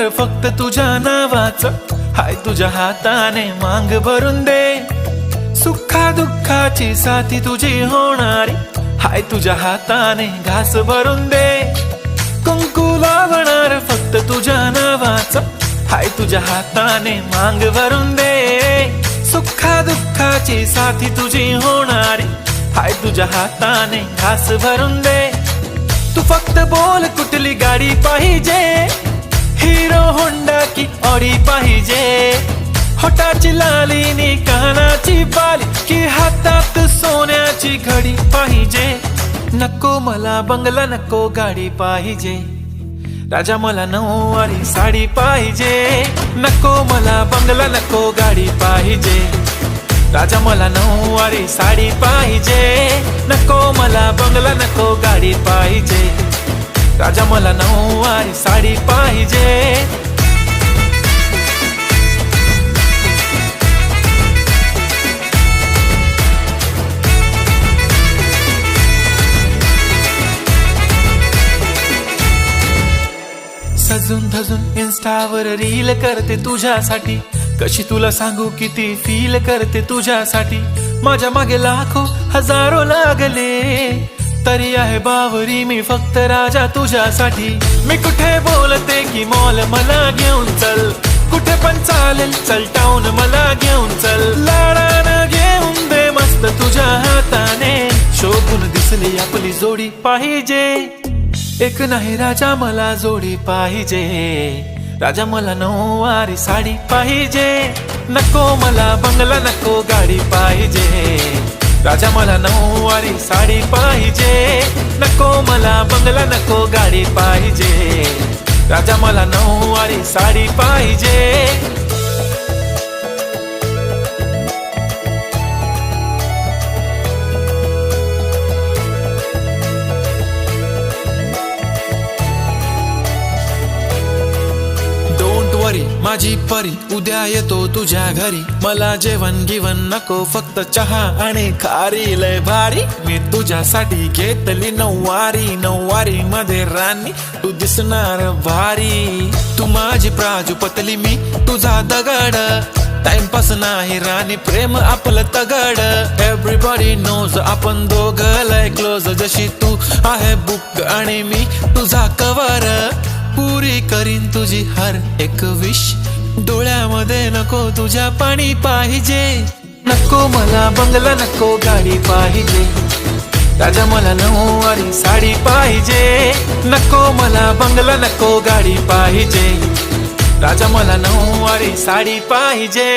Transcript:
फक्त तुझ्या नावाचं, हाय तुझ्या हाताने मांग भरून दे. सुखा दुःखाची साथी तुझी होणारी, हाय तुझ्या हाताने घास भरून दे. कुंकू लावणार फक्त तुझ्या नावाचं, हाय तुझ्या हाताने मांग भरून दे. सुखा दुःखाची साथी तुझी होणारी, हाय तुझ्या हाताने घास भरून दे. तू फक्त बोल कुठली गाडी पाहिजे, हिरो होंडा की ऑडी पाहिजे. होटाची लाली नी कानाची बाली, की हातात सोन्याची घडी पाहिजे. नको मला बंगला, नको गाडी पाहिजे. राजा मला नऊवारी साडी पाहिजे. नको मला बंगला, नको गाडी पाहिजे. राजा मला नऊवारी साडी पाहिजे. नको मला बंगला, नको गाडी पाहिजे. राजा मला नऊवारी साडी पाहिजे. सजून धजून इन्स्टावर रील करते तुझ्यासाठी, कशी तुला सांगू किती फील करते तुझ्यासाठी. माझ्या मागे लाखो हजारो लागले, तरी आहे बावरी मी फक्त राजा तुझ्यासाठी. मी कुठे बोलते की मॉल मला घेऊन चल, कुठे पण चालेल चल टाऊन मला घेऊन चल. लाडानं घेऊन दे मस्त तुझ्या हाताने, शोभून दिसली आपली जोडी पाहिजे. एक नाही राजा मला जोडी पाहिजे. राजा मला नऊवारी साडी पाहिजे. नको मला बंगला, नको गाडी पाहिजे. राजा मला नऊवारी साडी पाहिजे. नको मला बंगला, नको गाडी पाहिजे. राजा मला नऊवारी साडी पाहिजे. माझी परी उद्या येतो तुझ्या घरी, मला जेवण गिवण नको फक्त चहा आणि खारी. लय भारी मी तुझ्यासाठी घेतली नऊवारी, नऊवारी मध्ये राणी तू दिसणार भारी. तू माझी प्राजूपतली, मी तुझा दगड. टाइमपास नाही राणी, प्रेम आपलं तगड. एव्हरीबॉडी नोज आपण दोघं लय क्लोज, जशी तू आहे बुक आणि मी तुझा कवर. पुरी करीन तुझी हर एक विश, डोळ्यामध्ये नको तुझ्या पाणी पाहिजे. नको मला बंगला, नको गाडी पाहिजे. राजा मला नऊवारी साडी पाहिजे. नको मला बंगला, नको गाडी पाहिजे. राजा मला नऊवारी साडी पाहिजे.